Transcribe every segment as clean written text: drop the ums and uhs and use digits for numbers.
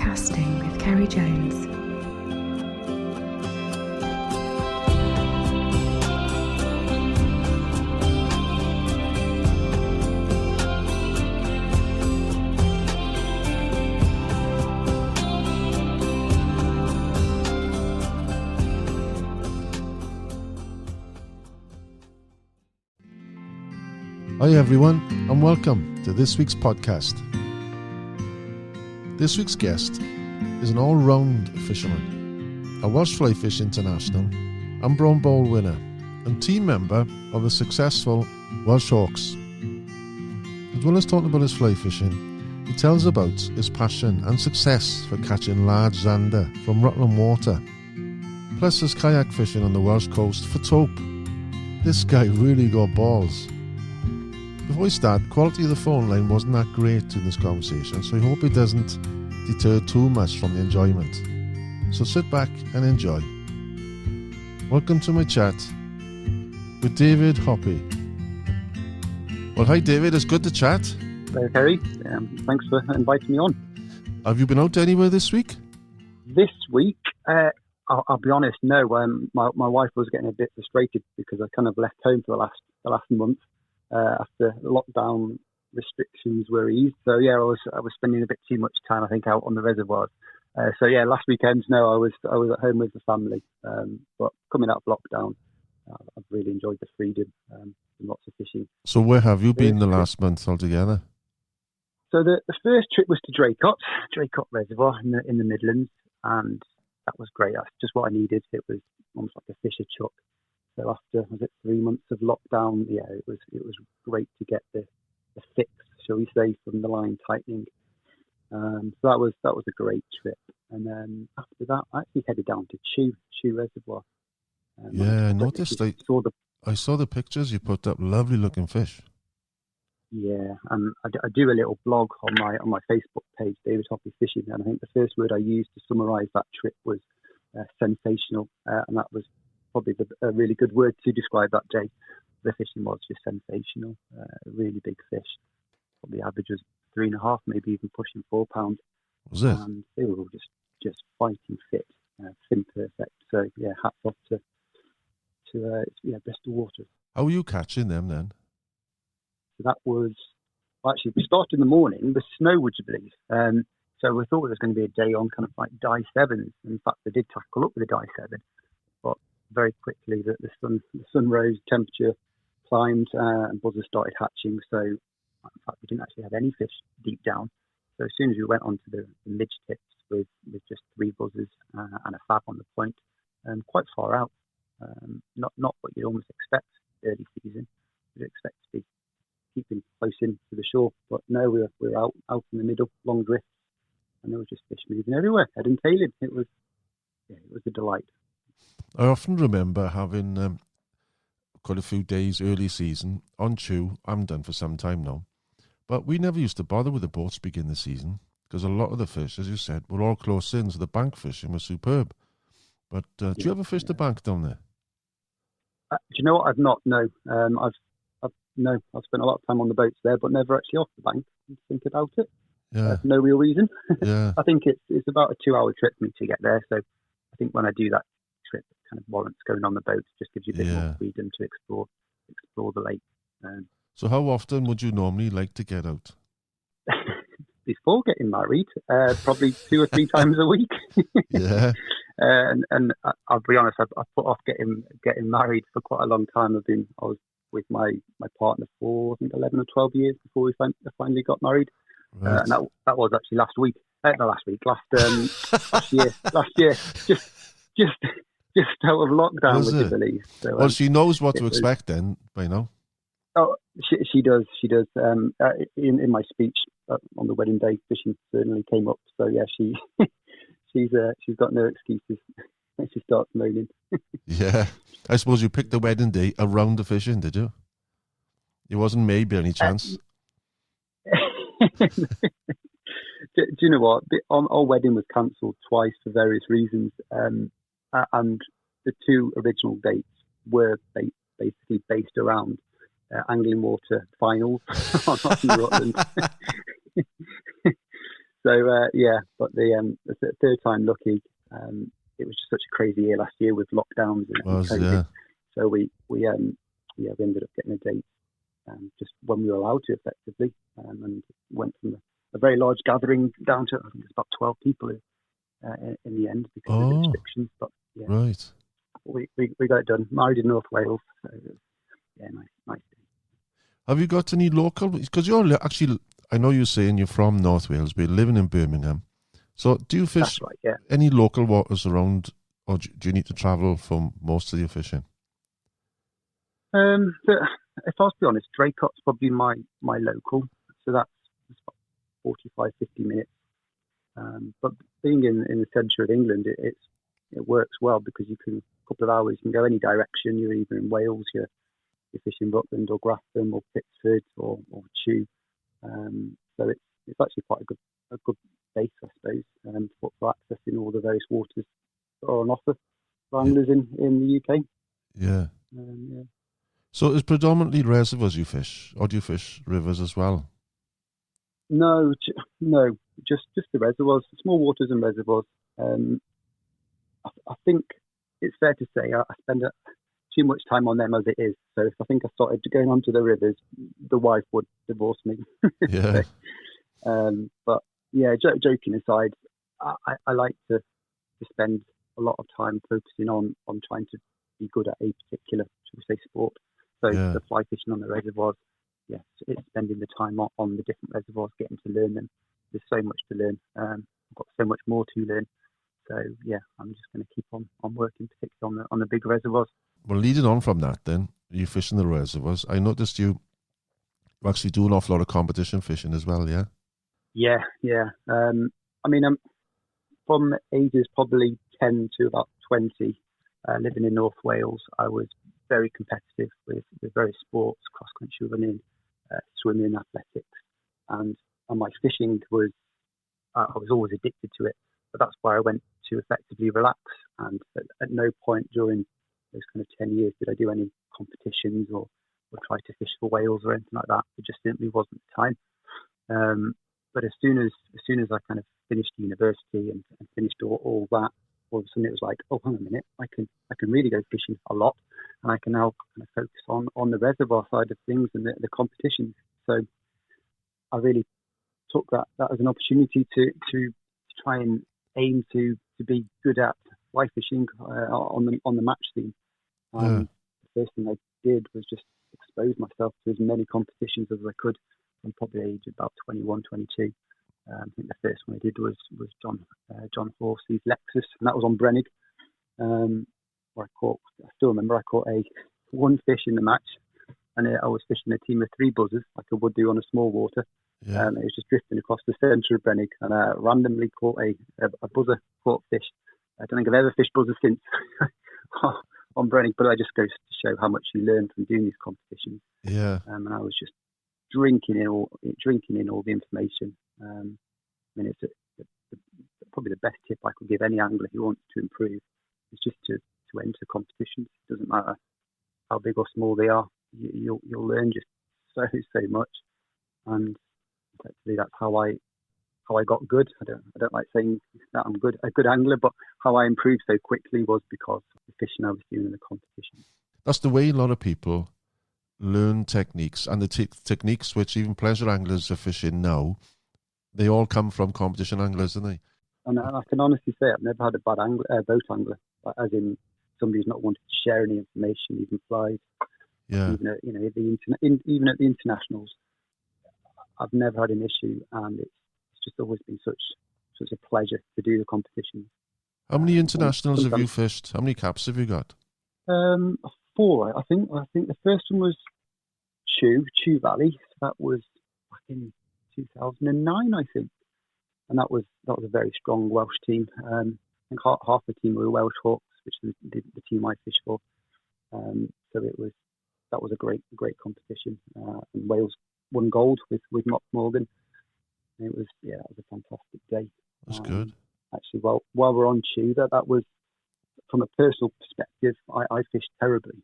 Casting with Ceri Jones. Hi everyone, and welcome to this week's podcast. This week's guest is an all-round fisherman, a Welsh Fly Fish International and Brown Bowl winner, and team member of the successful Welsh Hawks. As well as talking about his fly fishing, he tells about his passion and success for catching large Zander from Rutland Water, plus his kayak fishing on the Welsh coast for Tope. This guy really got balls. Before we start, the quality of the phone line wasn't that great in this conversation, so I hope it doesn't deter too much from the enjoyment. So sit back and enjoy. Welcome to my chat with David Hoppe. Well, hi David, it's good to chat. Hello, Ceri. Thanks for inviting me on. Have you been out anywhere this week? This week, I'll be honest, no. My wife was getting a bit frustrated because I kind of left home for the last month. After lockdown restrictions were eased, so yeah, I was spending a bit too much time, I think, out on the reservoirs. So yeah, last weekend, no, I was at home with the family. But coming out of lockdown, I've really enjoyed the freedom and lots of fishing. So where have you been the last month altogether? So the first trip was to Draycott Reservoir in the Midlands, and that was great. That's just what I needed. It was almost like a fisher chuck. So after 3 months of lockdown, yeah, it was great to get the fix, shall we say, from the line tightening. So that was a great trip. And then after that, I actually headed down to Chew Reservoir. Yeah, I noticed. I saw the pictures you put up. Lovely looking fish. Yeah, and I do a little blog on my Facebook page, David Hoppe Fishing, and I think the first word I used to summarise that trip was sensational, and that was probably a really good word to describe that day. The fishing was just sensational. Really big fish. Probably average was 3.5, maybe even pushing 4 pounds. Was it? And they were all just fighting fit, fin perfect. So yeah, hats off to Bristol Water. How were you catching them then? So that was actually, we started in the morning with snow, would you believe? So we thought it was going to be a day on kind of like die sevens. In fact, they did tackle up with a die seven, but very quickly the sun rose, temperature climbed, and buzzers started hatching. So in fact, we didn't actually have any fish deep down. So as soon as we went onto the midge tips with just 3 buzzers and a fab on the point, quite far out, not what you'd almost expect early season. You'd expect to be keeping close in to the shore, but no, we were out in the middle, long drifts, and there was just fish moving everywhere, head and tailing. It was a delight. I often remember having quite a few days early season on Chew. I haven't done for some time now, but we never used to bother with the boats to begin the season because a lot of the fish, as you said, were all close in, so the bank fishing was superb. But do you ever fish the bank down there? Do you know what? I've not. No, I've spent a lot of time on the boats there, but never actually off the bank. Think about it. Yeah. No real reason. Yeah. I think it's about a 2-hour trip for me to get there. So I think when I do that trip, it kind of warrants going on the boat. Just gives you a bit more freedom to explore the lake. So how often would you normally like to get out? Before getting married, probably 2 or 3 times a week. Yeah. And I'll be honest, I put off getting married for quite a long time. I was with my partner for I think 11 or 12 years before we finally got married. Right. And that was actually last year, just out of lockdown, would you believe? So, well, she knows what to expect then, by now. Oh, she does. In my speech on the wedding day, fishing certainly came up. So yeah, she's got no excuses. She starts moaning. Yeah, I suppose you picked the wedding day around the fishing, did you? It wasn't maybe any chance. Do you know what? Our wedding was cancelled twice for various reasons, and the 2 original dates were basically based around Angling Water finals on Rutland. So but the third time lucky. It was just such a crazy year last year with lockdowns and COVID. Yeah. So we ended up getting a date just when we were allowed to, effectively, and went from a very large gathering down to, I think it's about 12 people in the end because of the restrictions. But yeah, right. We got it done. Married in North Wales, so it was, nice day. Have you got any local? Because you're actually, I know you're saying you're from North Wales, but you're living in Birmingham. So do you fish any local waters around, or do you need to travel for most of your fishing? But if I was to be honest, Draycott's probably my local, so that's about 45, 50 minutes. But being in the centre of England, it works well because you can, a couple of hours, you can go any direction. You're either in Wales, you're fishing Rutland or Grafton or Pittsford or Chew. So it's actually quite a good base, I suppose, for accessing all the various waters that are on offer for anglers in the UK. Yeah. So it's predominantly reservoirs you fish, or do you fish rivers as well? No, just the reservoirs, small waters and reservoirs. I think it's fair to say I spend too much time on them as it is. So if I think I started going onto the rivers, the wife would divorce me. Yeah. But yeah, joking aside, I like to spend a lot of time focusing on trying to be good at a particular, shall we say, sport. So the fly fishing on the reservoirs, yes, it's spending the time on the different reservoirs, getting to learn them. There's so much to learn. I've got so much more to learn. So yeah, I'm just going to keep on working, particularly on the big reservoirs. Well, leading on from that, then you fish in the reservoirs. I noticed you actually do an awful lot of competition fishing as well. Yeah. Yeah. I mean, I'm from ages probably 10 to about 20, living in North Wales. I was very competitive with various sports, cross country running, swimming, athletics, and my fishing was. I was always addicted to it, but that's why I went to effectively relax. And at no point during those kind of 10 years did I do any competitions or try to fish for whales or anything like that. It just simply wasn't the time. But as soon as I kind of finished university and finished all that, all of a sudden it was like, oh, hang on a minute, I can really go fishing a lot, and I can now kind of focus on the reservoir side of things and the competitions. So I really took that as an opportunity to try and aim to be good at fly fishing on the match scene. The first thing I did was just expose myself to as many competitions as I could from probably age about 21, 22. I think the first one I did was John Horsey's Lexus, and that was on Brennig. Where I still remember I caught one fish in the match, and I was fishing a team of 3 buzzers like I would do on a small water. Yeah. It was just drifting across the centre of Brennig, and I randomly caught a buzzer caught fish. I don't think I've ever fished buzzers since on Brennig, but it just goes to show how much you learn from doing these competitions. Yeah. And I was just drinking in all the information. I mean, it's probably the best tip I could give any angler who wants to improve is just to enter competitions. It doesn't matter how big or small they are. You'll learn just so much, and effectively that's how I got good. I don't like saying that I'm a good angler, but how I improved so quickly was because of the fishing I was doing in the competition. That's the way a lot of people learn techniques, and the techniques which even pleasure anglers are fishing now, they all come from competition anglers, don't they? And I can honestly say I've never had a bad boat angler, as in somebody who's not wanted to share any information, even flies. Yeah. Even at the internationals, I've never had an issue, and it's just always been such a pleasure to do the competition. How many internationals have you fished? How many caps have you got? 4, I think. I think the first one was Chew Valley. So that was back in 2009, I think, and that was a very strong Welsh team. I think half the team were Welsh Hawks, which is the team I fish for. So that was a great competition. And Wales won gold with Mock Morgan. And it was a fantastic day. That's good. Actually, while we're on Chew, that was, from a personal perspective, I fished terribly,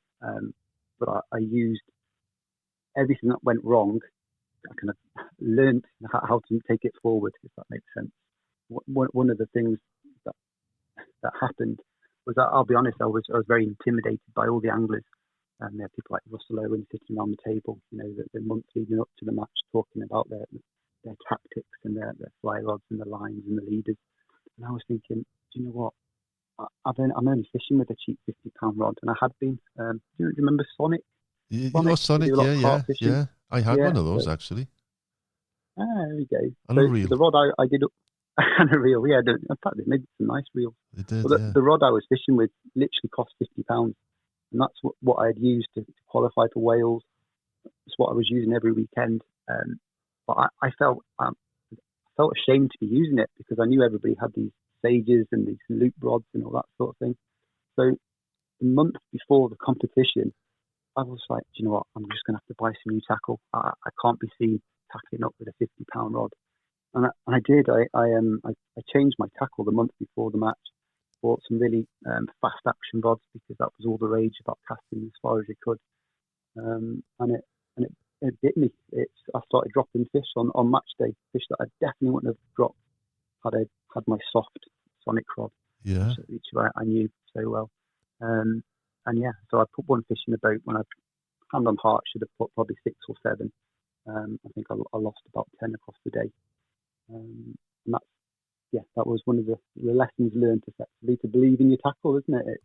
but I used everything that went wrong. I kind of learned how to take it forward, if that makes sense. One of the things that happened was that, I'll be honest, I was very intimidated by all the anglers. There are people like Russell Owen sitting around the table, the month leading up to the match, talking about their tactics and their fly rods and the lines and the leaders. And I was thinking, do you know what? I'm only fishing with a cheap £50 rod, and I had been. Do you remember Sonic? Sonic, yeah. I had one of those actually. There we go. And a reel. The rod I did up, and a reel, yeah. In fact, they made some nice reels. They did, the rod I was fishing with literally cost £50, and that's what I had used to qualify for Wales. It's what I was using every weekend. But I felt ashamed to be using it, because I knew everybody had these sages and these loop rods and all that sort of thing. So the month before the competition, I was like, do you know what? I'm just going to have to buy some new tackle. I can't be seen tackling up with a £50 rod. And I did. I changed my tackle the month before the match. Bought some really fast action rods, because that was all the rage about casting as far as you could. And it bit me. I started dropping fish on match day, fish that I definitely wouldn't have dropped had I had my soft Sonic rod, which I knew so well. So I put one fish in the boat when I, hand on heart, should have put probably 6 or 7. I think I lost about 10 across the day. And that was one of the lessons learned, effectively, to believe in your tackle, isn't it?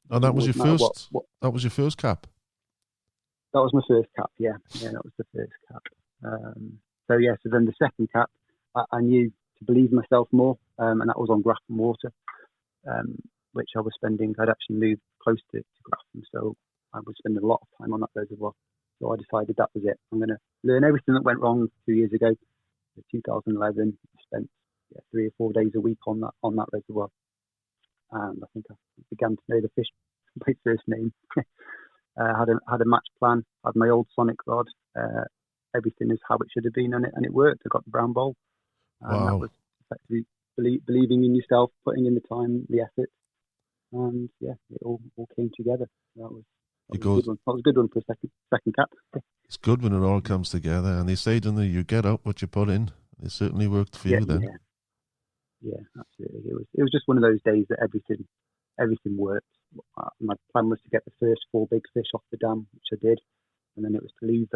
And that was your first. That was your first cap. That was my first cap. Yeah, that was the first cap. So then the second cap, I knew to believe in myself more, and that was on Grafton Water, which I was spending. I'd actually moved close to Grafton, so I was spending a lot of time on that reservoir. So I decided that was it. I'm going to learn everything that went wrong 2 years ago. In 2011, I spent 3 or 4 days a week on that reservoir, and I think I began to know the fish by first name. Had a match plan. Had my old Sonic rod. Everything is how it should have been, and it worked. I got the brown bowl, and that was effectively believing in yourself, putting in the time, the effort, and it all came together. That was a good one. That was a good one for a second cap. It's good when it all comes together, and they say, don't they, you get up what you put in. It certainly worked for you then. Yeah, absolutely. It was just one of those days that everything worked. My plan was to get the first 4 big fish off the dam, which I did, and then it was to leave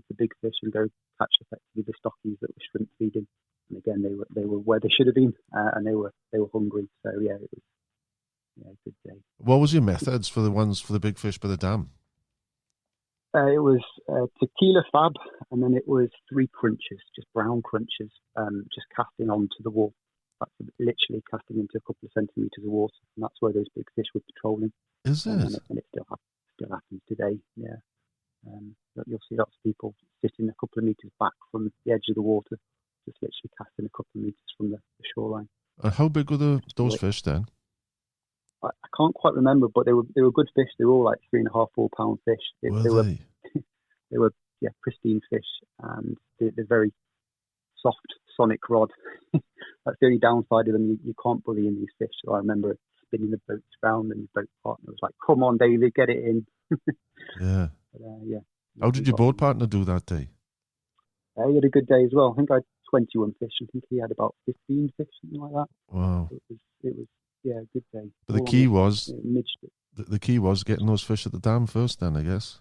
the big fish and go catch effectively the stockies that were shrimp feeding. And again, they were where they should have been, and they were hungry. So it was a good day. What was your methods for the big fish by the dam? It was tequila fab, and then it was 3 crunches, just brown crunches, just casting onto the wall. That's literally casting into a couple of centimetres of water, and that's where those big fish were patrolling. Is it? And it still happens today. Yeah. You'll see lots of people sitting a couple of metres back from the edge of the water, just literally casting a couple of metres from the shoreline. And how big were those fish then? I can't quite remember, but they were good fish. They were all like 3.5, 4 pound fish. They were pristine fish, and they're very soft Sonic rod. That's the only downside of them. You can't bully in these fish. So I remember spinning the boats around, and the boat partner was like, "Come on, David, get it in." Yeah. But, how did your boat partner do that day? He had a good day as well. I think I had 21 fish. I think he had about 15 fish, something like that. Wow. It was a good day. But the key was the key was getting those fish at the dam first. Then I guess.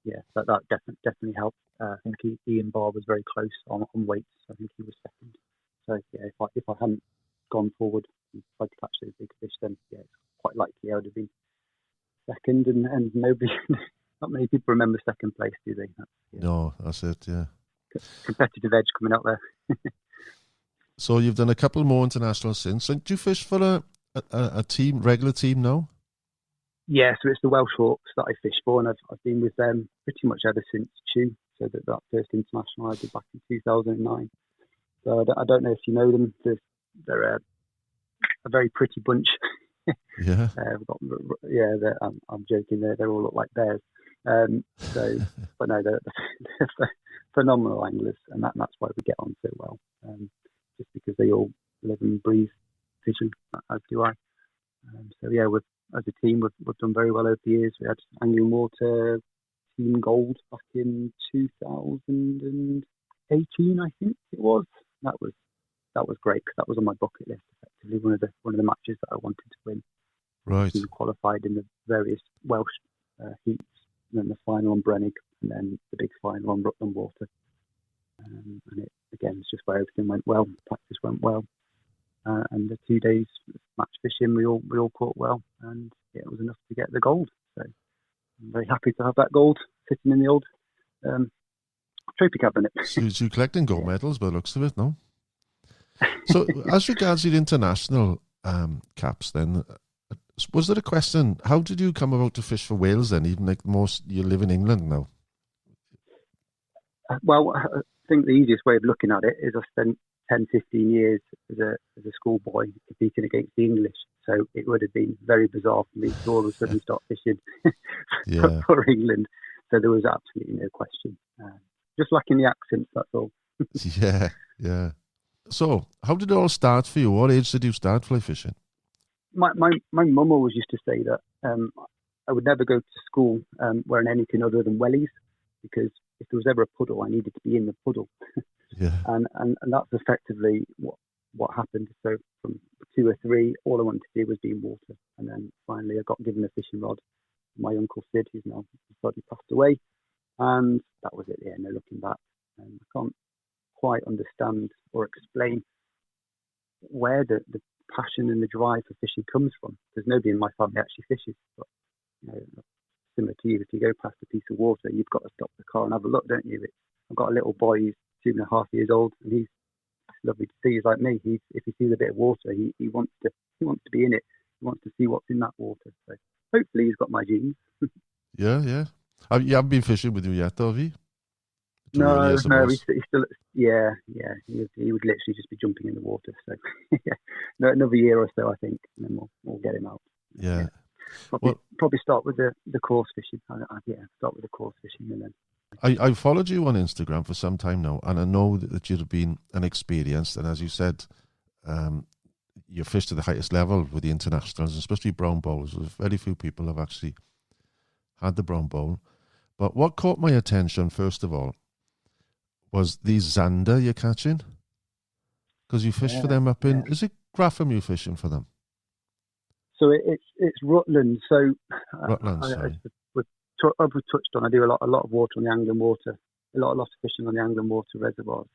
Yeah, that definitely helped. I think Ian Barr was very close on weights. I think he was second. So if I hadn't gone forward and tried to catch those big fish, then it's quite likely I would have been second. And nobody, not many people remember second place, do they? No, that's it. Yeah. Competitive edge coming out there. So you've done a couple more internationals since. Do you fish for a team, regular team now? Yeah, so it's the Welsh Hawks that I fish for, and I've been with them pretty much ever since Chew. So that first international I did back in 2009. So I don't know if you know them. They're a very pretty bunch. Yeah. I'm joking. They all look like bears. But no, they're phenomenal anglers, and that's why we get on so well. Just because they all live and breathe fishing, as do I. As a team, we've done very well over the years. We had Angling Water, team gold back in 2018, I think it was. That was great because that was on my bucket list. Effectively, one of the matches that I wanted to win. Right. We qualified in the various Welsh heats, and then the final on Brennig, and then the big final on Rutland Water. And it again, it's just where everything went well. Practice went well, and the 2 days match fishing, we all caught well, and it was enough to get the gold. So I'm very happy to have that gold sitting in the old trophy cabinet. So you're collecting gold medals by the looks of it, no? So as regards your international caps, then, was there a question? How did you come about to fish for Wales then? Even like you live in England now. Well, I think the easiest way of looking at it is I spent 10, 15 years as a schoolboy competing against the English. So it would have been very bizarre for me to all of a sudden start fishing for England. So there was absolutely no question. Just lacking the accents, that's all. Yeah. So how did it all start for you? What age did you start fly fishing? My mum always used to say that I would never go to school wearing anything other than wellies, because if there was ever a puddle, I needed to be in the puddle. Yeah. And that's effectively what happened. So from 2 or 3, all I wanted to do was be in water. And then finally I got given a fishing rod. My uncle Sid, who's now sadly passed away, and that was it. Yeah, no looking back. I can't quite understand or explain where the passion and the drive for fishing comes from, because nobody in my family actually fishes. But similar to you, if you go past a piece of water, you've got to stop the car and have a look, don't you? I've got a little boy who's 2.5 years old, and he's lovely to see. He's like me. If he sees a bit of water, he wants to be in it. He wants to see what's in that water. So hopefully he's got my genes. Yeah. You haven't been fishing with him yet, have you? No, he's still, yeah. He would literally just be jumping in the water. So, yeah, another year or so, I think, and then we'll get him out. Yeah. Probably start with the course fishing. Start with the course fishing, and then. I followed you on Instagram for some time now, and I know that you'd have been an experienced, and as you said, you fished at the highest level with the internationals, especially brown bowls. There's very few people have actually had the brown bowl. But what caught my attention, first of all, was these Zander you're catching, because you fish for them up in. Is it Grafham you fishing for them? So it's Rutland. So Rutland, sorry. I've touched on. I do a lot of water on the Anglian Water, a lot of fishing on the Anglian Water reservoirs.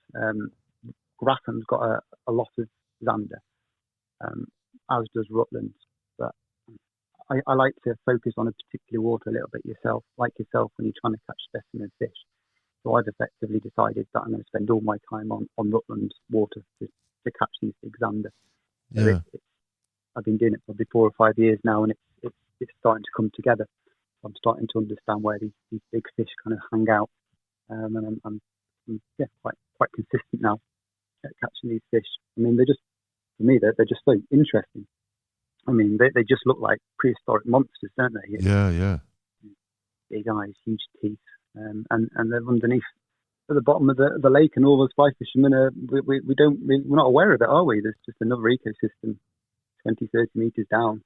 Grafham's got a lot of Zander, as does Rutland. But I like to focus on a particular water a little bit like yourself when you're trying to catch specimen fish. So I've effectively decided that I'm going to spend all my time on Rutland Water to catch these big Zander. Yeah. So I've been doing it for 4 or 5 years now, and it's starting to come together. I'm starting to understand where these big fish kind of hang out, and I'm quite consistent now at catching these fish. I mean, they're just so interesting. I mean, they just look like prehistoric monsters, don't they? Yeah. Big eyes, huge teeth, and they're underneath at the bottom of the lake, and all those fly fishermen we're not aware of it, are we? There's just another ecosystem 20, 30 meters down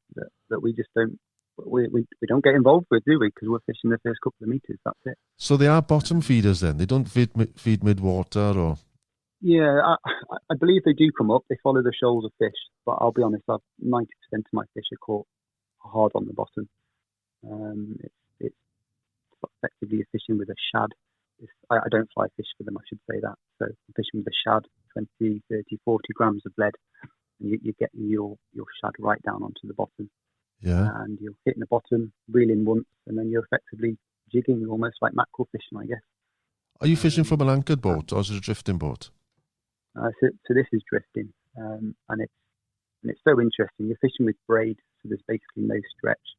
that we just don't we don't get involved with, do we? Because we're fishing the first couple of meters. That's it. So they are bottom feeders then. They don't feed mid-water, or. Yeah, I believe they do come up. They follow the shoals of fish, but I'll be honest, 90% of my fish are caught hard on the bottom. It's effectively fishing with a shad. I don't fly fish for them, I should say that. So I'm fishing with a shad, 20, 30, 40 grams of lead, and you're getting your shad right down onto the bottom. Yeah. And you're hitting the bottom, reeling once, and then you're effectively jigging, almost like mackerel fishing, I guess. Are you fishing from an anchored boat, or is it a drifting boat? So this is drifting, and it's so interesting. You're fishing with braid, so there's basically no stretch.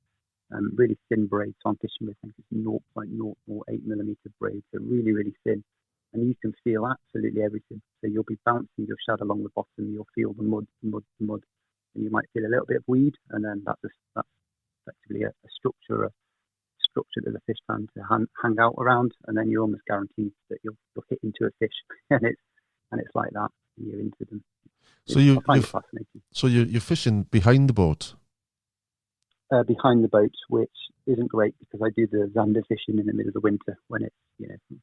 Really thin braid. So I'm fishing with, I think it's 0.008 millimeter braid, so really, really thin. And you can feel absolutely everything. So you'll be bouncing your shad along the bottom. You'll feel the mud, and you might feel a little bit of weed, and then that's effectively a structure that the fish plan to hang out around, and then you're almost guaranteed that you'll hit into a fish, and it's like that, and you're into them. So I find it fascinating. So you're fishing behind the boat. behind the boat, which isn't great because I do the Zander fishing in the middle of the winter when it's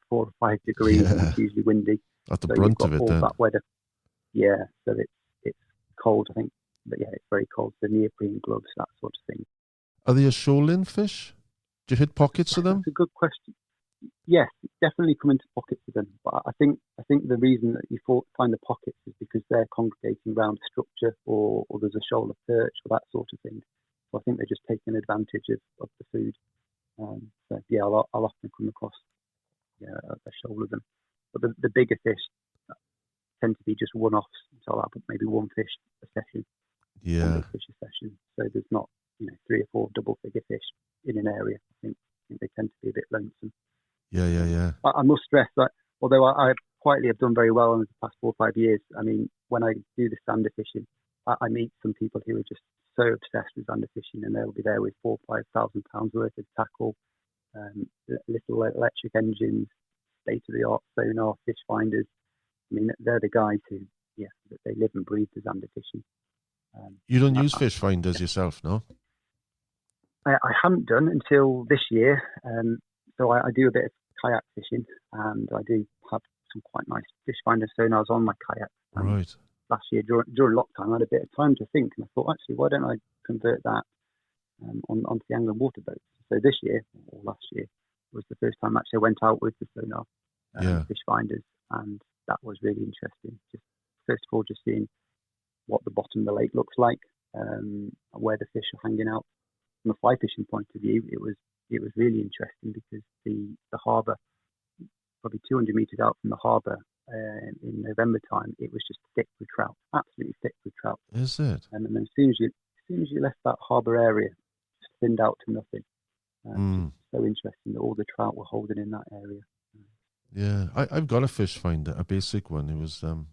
4 or 5 degrees and it's usually windy. At the So brunt you've got of it all then. that weather. Yeah, so it's cold, I think. But yeah, it's very cold. So neoprene gloves, that sort of thing. Are they a shoaling fish? Do you hit pockets of them? That's a good question. Yes, definitely come into pockets of them. But I think the reason that you find the pockets is because they're congregating around a structure or there's a shoal of perch or that sort of thing. So I think they're just taking advantage of the food. So yeah, I'll often come across a shoal of them. But the bigger fish tend to be just one-offs. So I'll have maybe one fish a session, one Yeah. big fish a session. So there's not 3 or 4 double-figure fish in an area. I think they tend to be a bit lonesome. Yeah. I must stress that although I quietly have done very well in the past 4 or 5 years, I mean, when I do the Zander fishing, I meet some people who are just so obsessed with Zander fishing, and they'll be there with £4,000-5,000 worth of tackle, little electric engines, state-of-the-art sonar, fish finders. I mean, they're the guys who, they live and breathe the Zander fishing. You don't use fish finders yourself, no? I haven't done until this year. So I do a bit of kayak fishing, and I do have some quite nice fish finder sonars on my kayak. Right. Last year during lockdown, I had a bit of time to think, and I thought, actually, why don't I convert that onto the angling water boat? So this year, or last year, was the first time actually I went out with the sonar, fish finders, and that was really interesting. Just first of all, just seeing what the bottom of the lake looks like, where the fish are hanging out. From a fly fishing point of view, it was really interesting because the harbour, probably 200 metres out from the harbour, in November time, it was just thick with trout, absolutely thick with trout. Is it? And then as soon as you left that harbour area, just thinned out to nothing. So interesting that all the trout were holding in that area. Yeah, I've got a fish finder, a basic one. It was a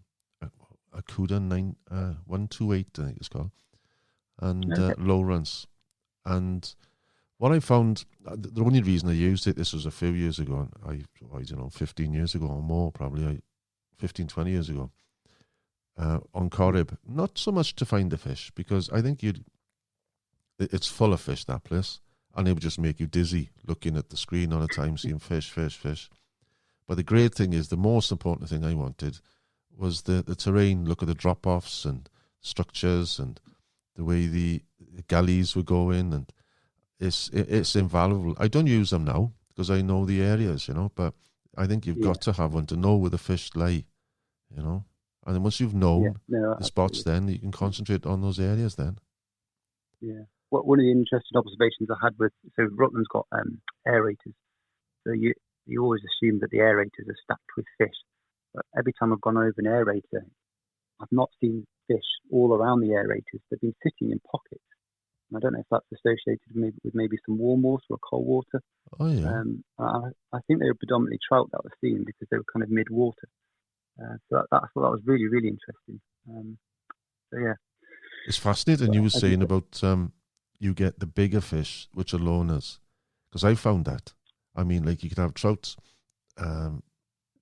Cuda 128, I think it's called, and Lowrance. And what I found, the only reason I used it, this was a few years ago, I don't know, 15 years ago or more, probably 15, 20 years ago, on Corrib. Not so much to find the fish, because I think it's full of fish, that place, and it would just make you dizzy looking at the screen all the time, seeing fish. But the great thing is, the most important thing I wanted was the terrain, look at the drop-offs and structures and the way the gullies were going, and it's invaluable. I don't use them now because I know the areas, but I think you've got to have one to know where the fish lie, and then once you've known the spots, then you can concentrate on those areas then. Yeah. One of the interesting observations I had so Rutland's got aerators, so you always assume that the aerators are stacked with fish, but every time I've gone over an aerator, I've not seen fish all around the aerators. They've been sitting in pockets. And I don't know if that's associated with maybe some warm water or cold water. Oh, yeah. I think they were predominantly trout that I was seeing because they were kind of mid-water. So I thought that was really, really interesting. So, yeah. It's fascinating you were saying about you get the bigger fish, which are loners. Because I found that. I mean, like you could have trouts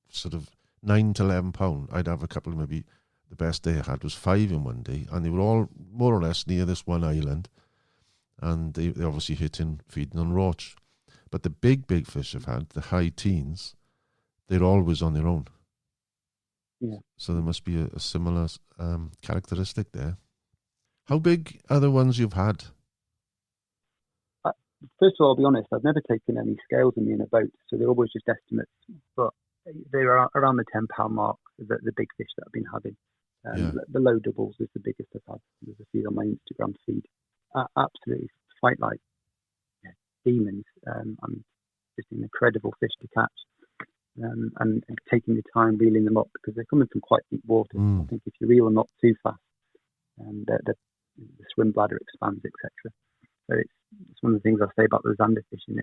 sort of 9 to 11 pound. I'd have a couple, maybe the best day I had was 5 in one day, and they were all more or less near this one island, and they obviously feeding on roach. But the big fish I've had, the high teens, they're always on their own. Yeah. So there must be a similar characteristic there. How big are the ones you've had? First of all, I'll be honest, I've never taken any scales in me in a boat, so they're always just estimates. But they're around the £10 mark, the big fish that I've been having. The low doubles is the biggest I've had. There's a few on my Instagram feed. Absolutely fight like demons. Just an incredible fish to catch. And taking the time reeling them up because they're coming from quite deep water. I think if you reel them up too fast, the swim bladder expands, etc. So it's one of the things I say about the Zander fishing.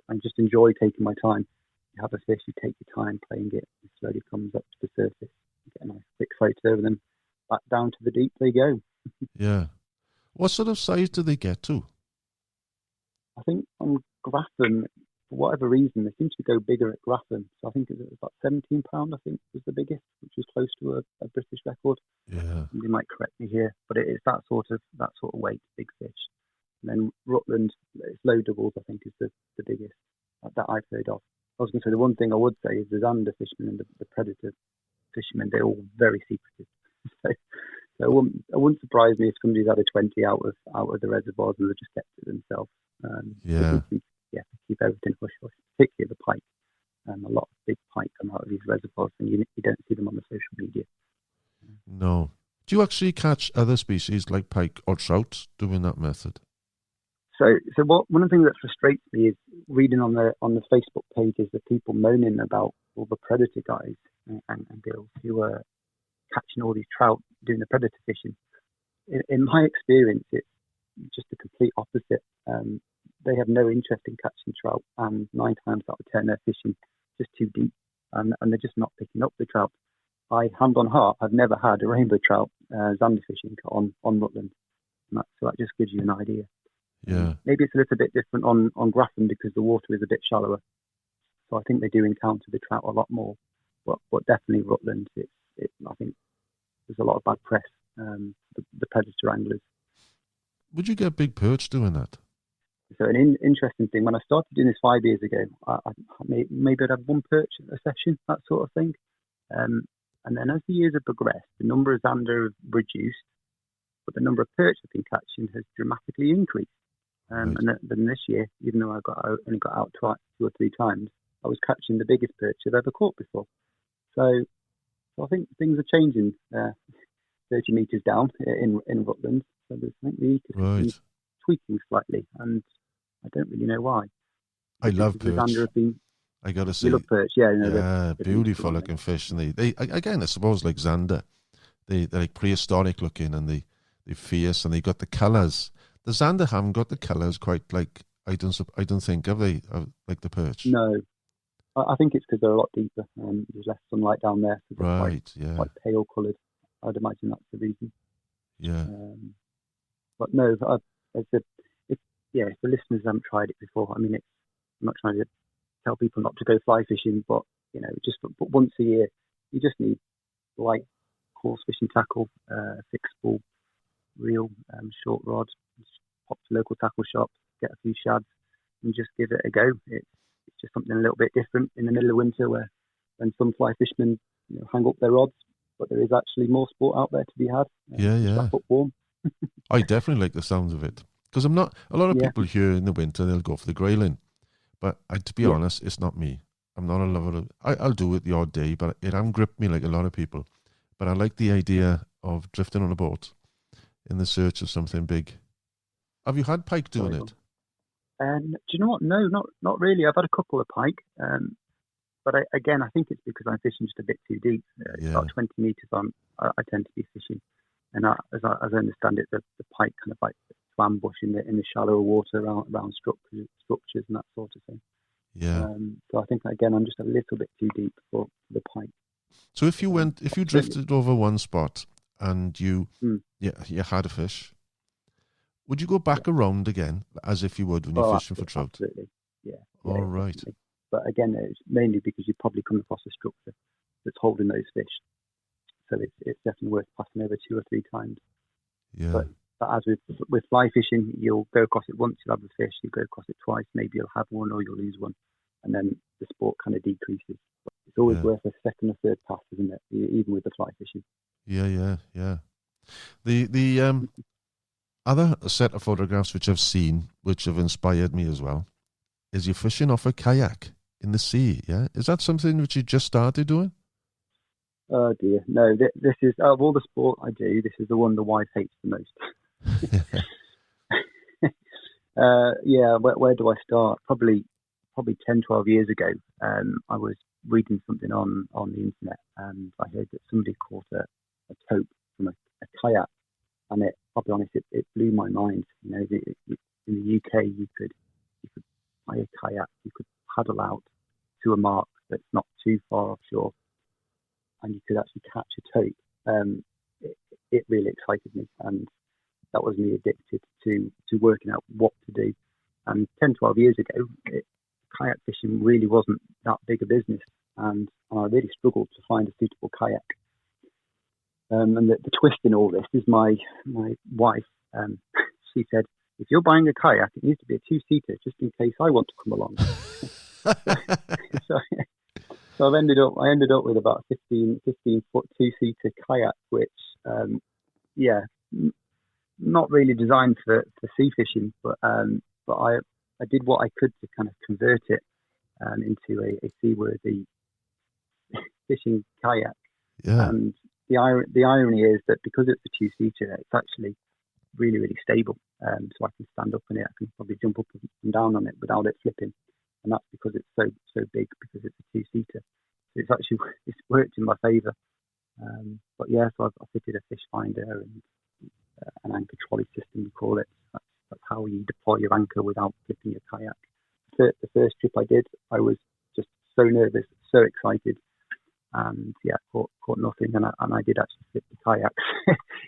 I just enjoy taking my time. You have a fish, you take your time playing it, it slowly comes up to the surface. You get a nice quick photo of them, back down to the deep they go. Yeah. What sort of size do they get to? I think on Grafton, for whatever reason, they seem to go bigger at Grafton. So I think it was about £17, I think, was the biggest, which was close to a British record. Yeah. You might correct me here, but it's that sort of weight, big fish. And then Rutland, it's low doubles, I think, is the biggest that I've heard of. I was going to say the one thing I would say is the Zander fishermen and the predator fishermen, they're all very secretive. So it wouldn't surprise me if somebody's had a 20 out of the reservoirs and they've just kept it themselves. Keep everything hush hush, particularly the pike. A lot of big pike come out of these reservoirs, and you don't see them on the social media. No. Do you actually catch other species like pike or trout doing that method? So one of the things that frustrates me is reading on the Facebook pages of people moaning about all the predator guys and girls who are catching all these trout doing the predator fishing. In my experience, it's just the complete opposite. They have no interest in catching trout, and 9 times out of 10 they're fishing just too deep, and they're just not picking up the trout. I, hand on heart, have never had a rainbow trout Zander fishing on Rutland, so that just gives you an idea. Yeah. Maybe it's a little bit different on Grafton because the water is a bit shallower, so I think they do encounter the trout a lot more. But definitely Rutland, I think there's a lot of bad press, the predator anglers. Would you get big perch doing that? So an interesting thing, when I started doing this 5 years ago, maybe I'd have one perch a session, that sort of thing. And then as the years have progressed, the number of Zander have reduced, but the number of perch I've been catching has dramatically increased. Right. And then this year, even though I only got out 2 or 3 times, I was catching the biggest perch I've ever caught before. So I think things are changing 30 metres down in Rutland. So I think the ecosystem's tweaking slightly, and I don't really know why. I love perch. I got to say, you love perch, yeah, beautiful looking fish, and they again, I suppose, like Zander, they're like prehistoric looking, and they're fierce, and they got the colours. The Zander haven't got the colours quite like I don't think have they like the perch. No, I think it's because they're a lot deeper and there's less sunlight down there. So quite pale coloured. I'd imagine that's the reason. Yeah. But no, if the listeners haven't tried it before, I mean, I'm not trying to tell people not to go fly fishing, but just once a year, you just need light coarse fishing tackle, fixed spool, reel, short rod, pop to local tackle shop, get a few shads, and just give it a go. It's just something a little bit different in the middle of winter, when some fly fishermen hang up their rods, but there is actually more sport out there to be had. Strap up warm. I definitely like the sounds of it, because I'm not. A lot of people here in the winter they'll go for the grayling, but to be honest, it's not me. I'm not a lover of. I'll do it the odd day, but it hasn't gripped me like a lot of people. But I like the idea of drifting on a boat in the search of something big. Have you had pike doing it? Do you know what? No, not really. I've had a couple of pike, but I think it's because I'm fishing just a bit too deep. About 20 metres I tend to be fishing, and as I understand it, the pike kind of like to ambush in the shallower water around structures and that sort of thing. Yeah. So I think again I'm just a little bit too deep for the pike. So if you drifted over one spot and you had a fish, would you go back around again as if you would when you're fishing for trout? Absolutely, yeah. All right. Definitely. But again, it's mainly because you probably come across a structure that's holding those fish. So it's definitely worth passing over 2 or 3 times. Yeah. But as with fly fishing, you'll go across it once, you'll have a fish, you go across it twice, maybe you'll have one or you'll lose one, and then the sport kind of decreases. But it's always worth a second or third pass, isn't it? Even with the fly fishing. Yeah. The other set of photographs which I've seen, which have inspired me as well, is you fishing off a kayak in the sea. Yeah, is that something which you just started doing? Oh dear, no. This is of all the sport I do, this is the one the wife hates the most. Where do I start? Probably 10, 12 years ago. I was reading something on the internet, and I heard that somebody caught a tope from a kayak, and I'll be honest, it blew my mind. In the UK, you could buy a kayak, you could paddle out to a mark that's not too far offshore, and you could actually catch a tope. It really excited me, and that was me addicted to working out what to do. And 10, 12 years ago, kayak fishing really wasn't that big a business, and I really struggled to find a suitable kayak. And the twist in all this is my wife. She said, if you're buying a kayak, it needs to be a 2-seater just in case I want to come along. so, so I ended up with about a 15 foot 2-seater kayak, which, not really designed for sea fishing, but I did what I could to kind of convert it into a seaworthy fishing kayak. Yeah. And the irony is that because it's a 2-seater, it's actually really, really stable. So I can stand up in it. I can probably jump up and down on it without it flipping. And that's because it's so big, because it's a 2-seater. So it's worked in my favour. But yeah, so I fitted a fish finder and an anchor trolley system, we call it. That's how you deploy your anchor without flipping your kayak. The first trip I did, I was just so nervous, so excited, and caught nothing. And I did actually flip the kayaks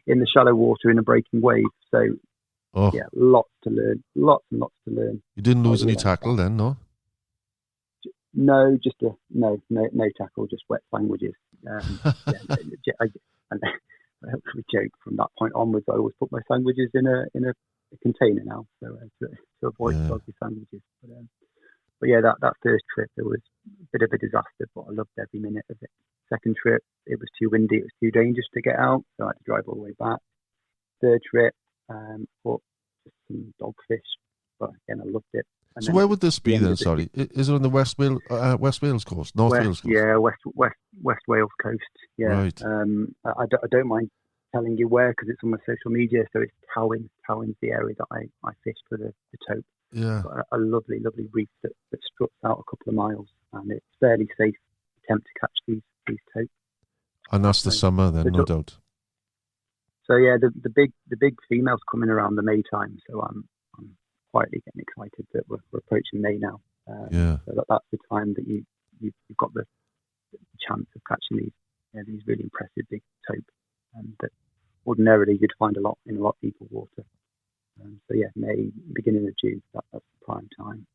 in the shallow water in a breaking wave. So lots to learn, lots and lots to learn. You didn't lose any tackle then, no? No, just no tackle, just wet sandwiches. I hopefully joke from that point onwards. I always put my sandwiches in a container now, so to avoid soggy sandwiches. But yeah, that first trip, it was a bit of a disaster, but I loved every minute of it. Second trip, it was too windy, it was too dangerous to get out, so I had to drive all the way back. Third trip, caught just some dogfish, but again, I loved it. And so where would this be then? Sorry, is it on the West Wales coast, Wales coast? Yeah, West Wales coast. Yeah, right. I don't mind telling you where because it's on my social media. So it's Cowan. Cowan's the area that I fished for the Tope. Yeah, a lovely reef that struts out a couple of miles, and it's fairly safe attempt to catch these Tope. And that's the summer then, no doubt. So yeah, the big females coming around the May time. So I'm quietly getting excited that we're approaching May now. So that's the time that you've got the chance of catching these really impressive big Tope that ordinarily you'd find in a lot deeper water. So yeah, May, beginning of June, that's the prime time.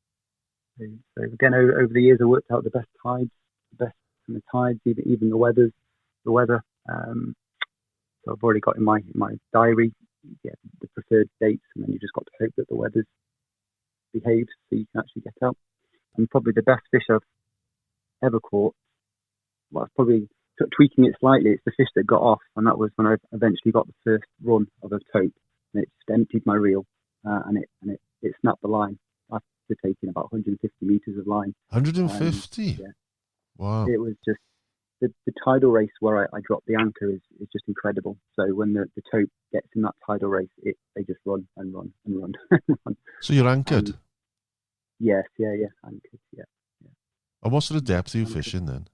So again, over the years, I worked out the best tides, even the weather. So I've already got in my diary, the preferred dates, and then you just got to hope that the weather's behaves so you can actually get out. And probably the best fish I've ever caught, well, it's probably tweaking it slightly, it's the fish that got off, and that was when I eventually got the first run of a Tope, and it just emptied my reel, and it snapped the line after taking about 150 meters of line. 150? Yeah. Wow. It was just the tidal race where I dropped the anchor is just incredible. So when the Tope gets in that tidal race, they just run and run and run and run. So you're anchored? Yes, anchored, yeah. And what sort of depth are you fishing then?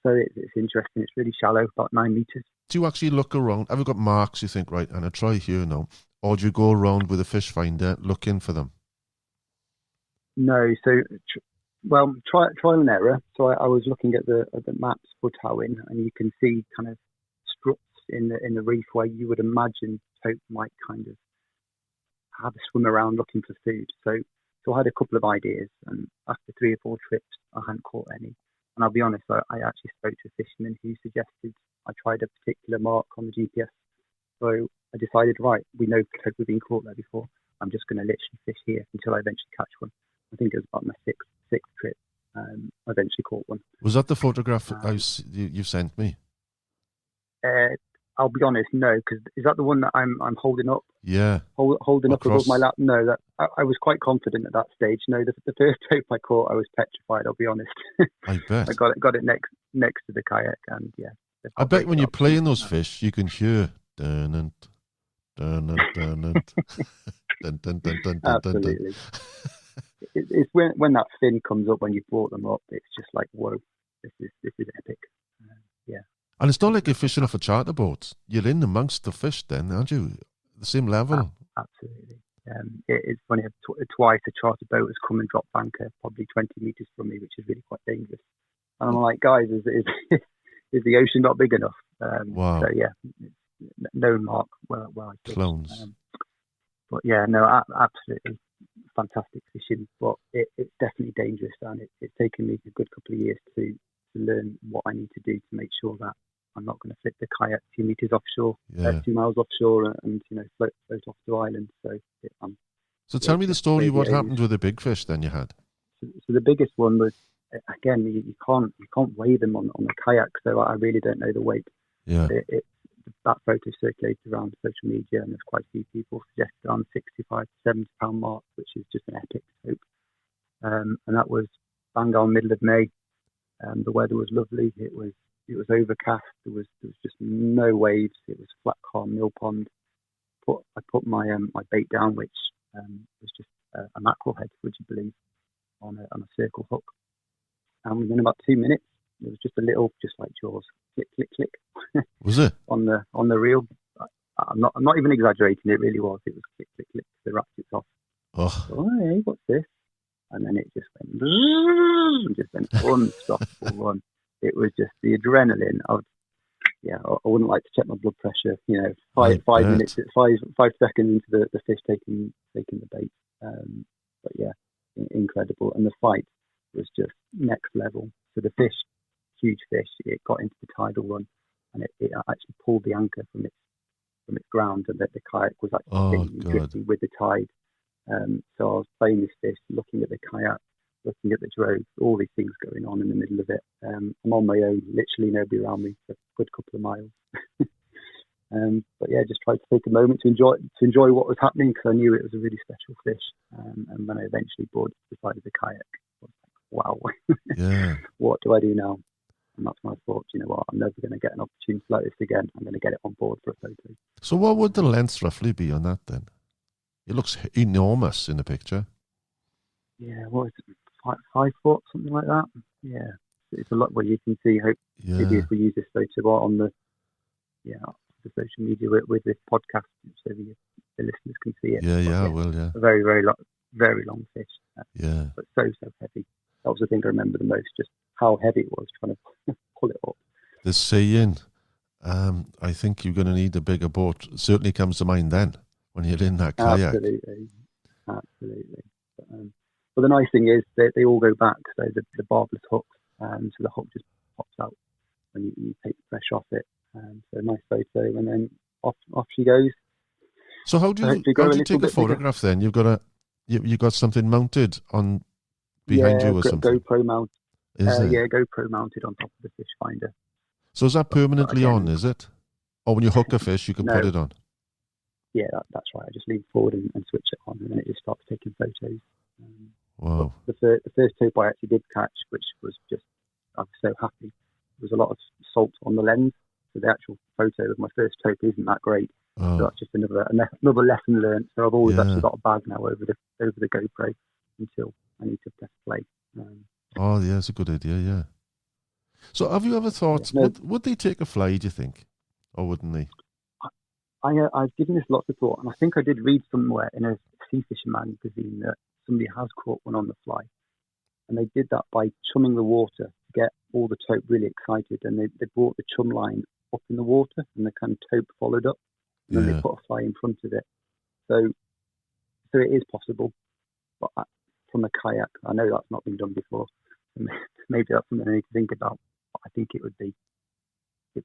So it's interesting. It's really shallow, about 9 meters. Do you actually look around? Have you got marks you think, right, and I try here now? Or do you go around with a fish finder looking for them? No, so trial and error. So I was looking at the maps for Towin, and you can see kind of struts in the reef where you would imagine Tope might kind of have a swim around looking for food. So I had a couple of ideas, and after 3 or 4 trips, I hadn't caught any. And I'll be honest, I actually spoke to a fisherman who suggested I tried a particular mark on the GPS. So I decided, right, we know Tope have been caught there before. I'm just going to literally fish here until I eventually catch one. I think it was about my sixth trip. I eventually caught one. Was that the photograph you sent me? I'll be honest, no, because is that the one that I'm holding up? Yeah. Holding up above my lap? No, that I was quite confident at that stage. No, the first Tope I caught, I was petrified. I'll be honest. I bet. I got it next to the kayak, and yeah. I bet when you're playing those fish, you can hear dun dun dun dun dun dun dun. Absolutely. It's when that fin comes up when you brought them up. It's just like, whoa, this is epic. Yeah. And it's not like you're fishing off a charter boat. You're in amongst the fish then, aren't you? The same level. Absolutely. It's funny, twice a charter boat has come and dropped anchor probably 20 meters from me, which is really quite dangerous. And I'm like, guys, is the ocean not big enough? Wow. So yeah, no mark where I fish. Clones. But yeah, no, absolutely fantastic fishing, but it's definitely dangerous, and it's taken me a good couple of years to learn what I need to do to make sure that I'm not going to flip the kayak 2 meters offshore, Yeah. 2 miles offshore, and float off the island. So tell me the story. What yeah, happened with the big fish then you had? So the biggest one was, again, you can't weigh them on the kayak, so I really don't know the weight. Yeah. That photo circulated around social media, and there's quite a few people suggested around 65 to 70 pound mark, which is just an epic hope. And that was bang on middle of May. The weather was lovely. It was overcast. There was just no waves. It was flat, calm mill pond. I put my bait down, which was just a mackerel head, would you believe, on a circle hook. And within about 2 minutes, it was just a little, just like Jaws, click, click, click. Was it? on the reel. I'm not even exaggerating. It really was. It was click, click, click. The ratchets off. Oh. Hey, what's this? And then it just went, and just went unstoppable run. It was just the adrenaline. I wouldn't like to check my blood pressure. 5 minutes, 5 seconds into the fish taking the bait. But yeah, incredible. And the fight was just next level. So the fish, huge fish, it got into the tidal run, and it actually pulled the anchor from its ground, and that the kayak was actually drifting with the tide. So I was playing this fish, looking at the kayak, looking at the drove, all these things going on in the middle of it. I'm on my own, literally nobody around me for a good couple of miles. But yeah, just tried to take a moment to enjoy what was happening, because I knew it was a really special fish. And when I eventually boarded the side of the kayak, I was like, wow, Yeah. what do I do now? And that's when I thought, you know what, I'm never going to get an opportunity like this again. I'm going to get it on board for a photo. So what would the length roughly be on that then? It looks enormous in the picture. Yeah, what is it, 5 foot, something like that? Yeah, it's a lot where you can see. Maybe if we use this photo on the social media with this podcast, so the listeners can see it. Yeah, I will. Yeah. A very, very long fish. Yeah. But so heavy. That was the thing I remember the most, just how heavy it was trying to pull it up. The saying, I think you're going to need a bigger boat, certainly comes to mind then when you're in that kayak. Absolutely. But the nice thing is that they all go back. So the barbless hook, so the hook just pops out when you take the pressure off it. So a nice photo, and then off she goes. So how do you take a photograph then? You've got something mounted on behind you or something? GoPro mount. GoPro mounted on top of the fish finder. So is that permanently on, is it? Or when you hook a fish, you can put it on? Yeah, that's right. I just lean forward and switch it on, and then it just starts taking photos. Wow. The first tope I actually did catch, which was just, I was so happy. There was a lot of salt on the lens, so the actual photo of my first tope isn't that great. So that's just another lesson learned. So I've always actually got a bag now over the GoPro until I need to press play. It's a good idea, yeah. So have you ever thought, would they take a fly, do you think? Or wouldn't they? I've given this lots of thought, and I think I did read somewhere in a sea fishing magazine that somebody has caught one on the fly. And they did that by chumming the water to get all the tope really excited, and they brought the chum line up in the water, and the kind of tope followed up, and then they put a fly in front of it. So it is possible, but from a kayak, I know that's not been done before. Maybe that's something I need to think about. But I think it'd be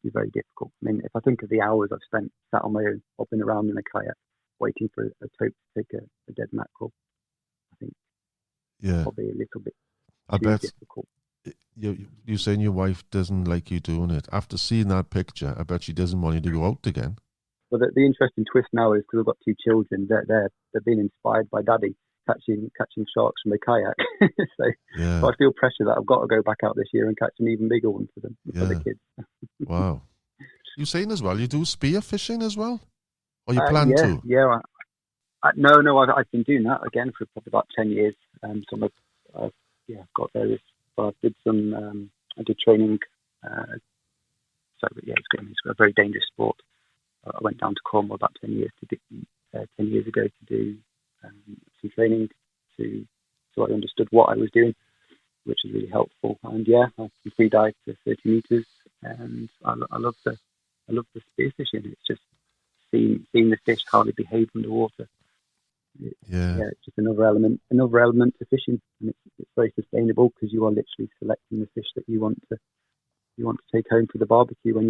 very difficult. I mean, if I think of the hours I've spent sat on my own, hopping around in a kayak, waiting for a tope to take a dead mackerel, I think probably a little bit difficult. You're saying your wife doesn't like you doing it. After seeing that picture, I bet she doesn't want you to go out again. Well, the interesting twist now is, because I've got 2 children, they're being inspired by Daddy catching sharks from a kayak. So I feel pressure that I've got to go back out this year and catch an even bigger one for them, for the kids. Wow. You're saying as well, you do spear fishing as well? Or you plan to? Yeah. No, I've been doing that again for probably about 10 years. So I've got various. I did I did training. It's a very dangerous sport. I went down to Cornwall about 10 years ago to do some training so I understood what I was doing, which is really helpful. And I can free dive to 30 meters, and I love the spear fishing. It's just seeing the fish, how they behave underwater. It's just another element to fishing, and it's very sustainable, because you are literally selecting the fish that you want to take home for the barbecue when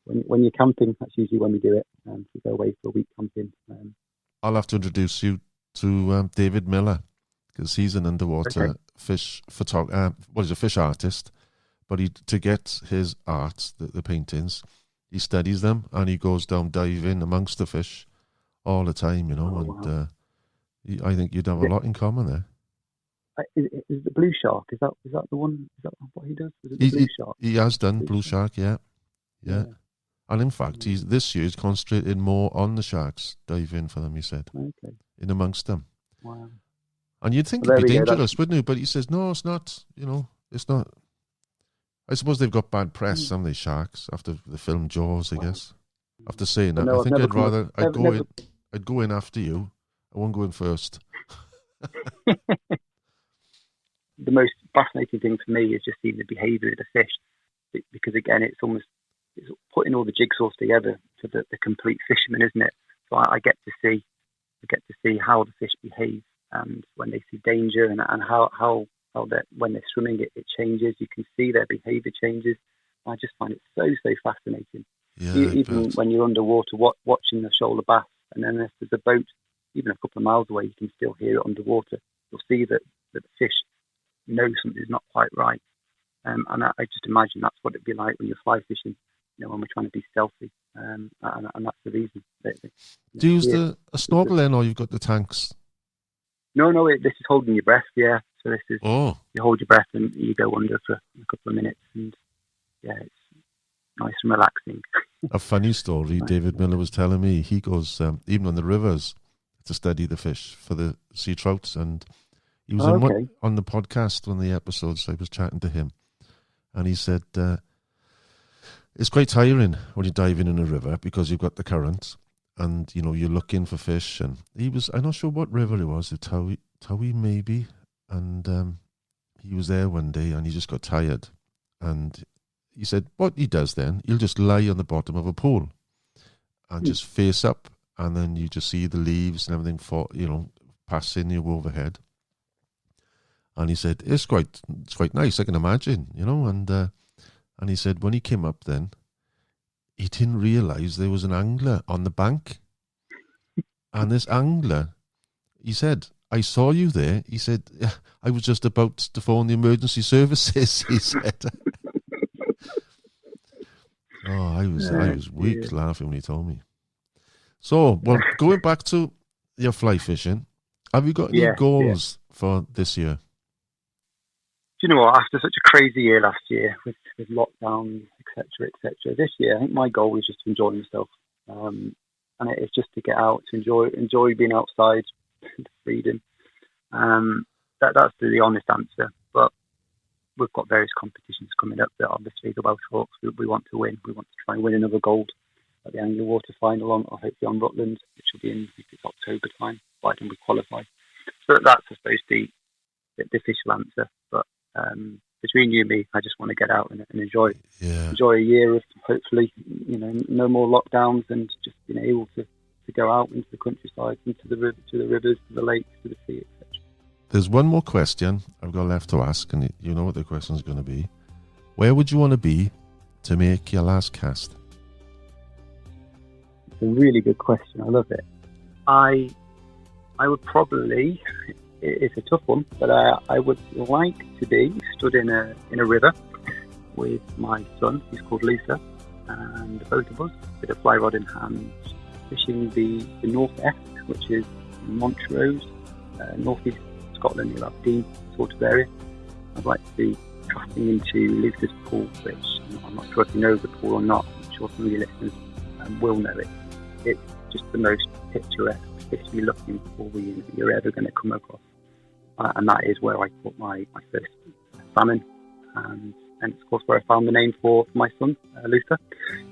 when you're camping, that's usually when we do it. We go away for a week camping. I'll have to introduce you to David Miller, because he's an underwater fish photographer. He's a fish artist, but to get his art, the paintings, he studies them and he goes down diving amongst the fish all the time, Wow. I think you'd have a lot in common there. Is the blue shark? Is that the one? Is that what he does? Is it the blue shark? He has done blue shark, yeah. And in fact, this year he's concentrated more on the sharks, diving for them, he said, in amongst them. Wow. And you'd think it'd be dangerous, wouldn't you? But he says, no, it's not, it's not. I suppose they've got bad press, some of these sharks, after the film Jaws, I guess. After saying that, I think I'd go in after you. I won't go in first. The most fascinating thing for me is just seeing the behaviour of the fish, because again, it's putting all the jigsaws together for the complete fisherman, isn't it? So I get to see how the fish behave, and when they see danger, and how when they're swimming, it changes. You can see their behaviour changes. I just find it so fascinating. Yeah, even when you're underwater, watching the shoulder bass, and then if there's a boat, even a couple of miles away, you can still hear it underwater. You'll see that the fish know something's not quite right. And I just imagine that's what it'd be like when you're fly fishing, when we're trying to be stealthy. And that's the reason. Do you use a snorkel then, or you've got the tanks? No, this is holding your breath, yeah. So this is, you hold your breath and you go under for a couple of minutes, and it's nice and relaxing. A funny story David Miller was telling me, he goes even on the rivers to study the fish for the sea trouts, and he was on the podcast, one of the episodes, I was chatting to him, and he said it's quite tiring when you're diving in a river because you've got the current, and you're looking for fish, and I'm not sure what river it was, the Tope maybe, and he was there one day and he just got tired, and he said what he does then, he'll just lie on the bottom of a pool and just face up, and then you just see the leaves and everything passing you overhead. And he said it's quite nice, I can imagine, and he said when he came up then, he didn't realise there was an angler on the bank. And this angler, he said, I saw you there. He said, I was just about to phone the emergency services, he said. I was weak laughing when he told me. So, going back to your fly fishing, have you got any goals for this year? Do you know what? After such a crazy year last year with lockdowns, etc., this year I think my goal is just to enjoy myself, and it's just to get out, to enjoy being outside, the freedom. That's the honest answer. But we've got various competitions coming up that obviously the Welsh Hawks we want to win. We want to try and win another gold at the Anglia Water final hopefully on Rutland, which will be in October time, providing we qualify. So that's I suppose the official answer. But between you and me, I just want to get out and enjoy a year of hopefully no more lockdowns, and just being able to go out into the countryside, into the rivers, to the lakes, to the sea, etc. There's one more question I've got left to ask, and you know what the question is going to be. Where would you want to be to make your last cast? It's a really good question. I love it. I would probably, it's a tough one, but I would like to be stood in a river with my son, who's called Lisa, and both of us with a fly rod in hand, fishing the North Esk, which is Montrose, northeast Scotland, near Aberdeen sort of area. I'd like to be casting into Lisa's pool, which I'm not sure if you know the pool or not. I'm sure some of your listeners will know it. It's just the most picturesque, fishy looking pool you're ever going to come across. And that is where I caught my first salmon, and it's of course where I found the name for my son, Luther,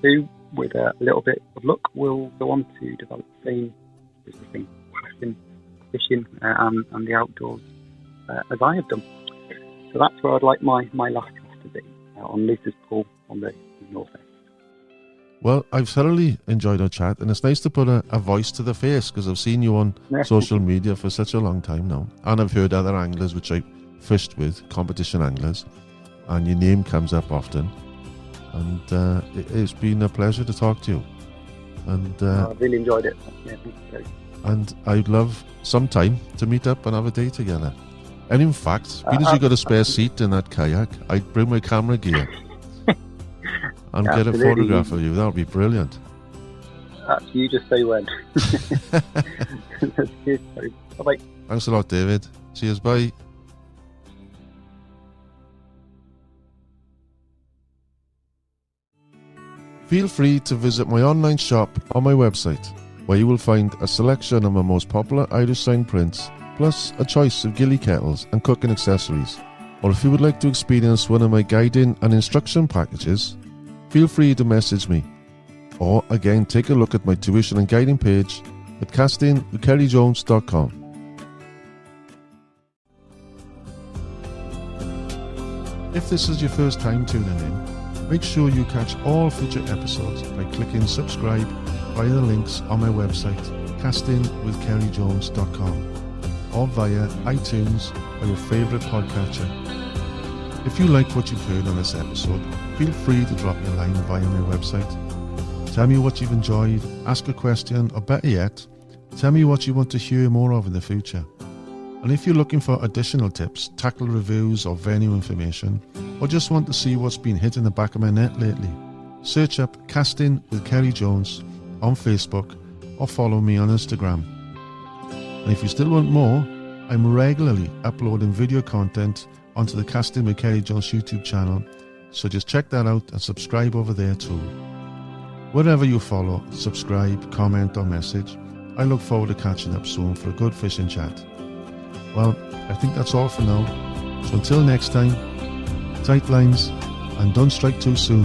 who, with a little bit of luck, will go on to develop the same passion, fishing and the outdoors as I have done. So that's where I'd like my last cast to be, on Luther's pool on the North Esk. Well, I've thoroughly enjoyed our chat, and it's nice to put a voice to the face, because I've seen you on social media for such a long time now, and I've heard other anglers which I fished with, competition anglers, and your name comes up often. And it's been a pleasure to talk to you. And I really enjoyed it. Yeah, thank you. And I'd love some time to meet up and have a day together. And in fact, being as you got a spare seat in that kayak, I'd bring my camera gear and get a photograph of you. That would be brilliant. You just say when. Bye-bye. Thanks a lot, David. Cheers, bye. Feel free to visit my online shop on my website, where you will find a selection of my most popular Irish sign prints, plus a choice of gilly kettles and cooking accessories. Or if you would like to experience one of my guiding and instruction packages, feel free to message me. Or again, take a look at my tuition and guiding page at castingwithkerryjones.com. If this is your first time tuning in, make sure you catch all future episodes by clicking subscribe via the links on my website, castingwithkerryjones.com, or via iTunes or your favourite podcatcher. If you like what you've heard on this episode, feel free to drop me a line via my website. Tell me what you've enjoyed, ask a question, or better yet, tell me what you want to hear more of in the future. And if you're looking for additional tips, tackle reviews or venue information, or just want to see what's been hitting the back of my net lately, search up Casting with Kerry Jones on Facebook or follow me on Instagram. And if you still want more, I'm regularly uploading video content onto the Casting with Kerry Jones YouTube channel, so just check that out and subscribe over there too. Wherever you follow, subscribe, comment or message, I look forward to catching up soon for a good fishing chat. Well, I think that's all for now. So until next time, tight lines and don't strike too soon.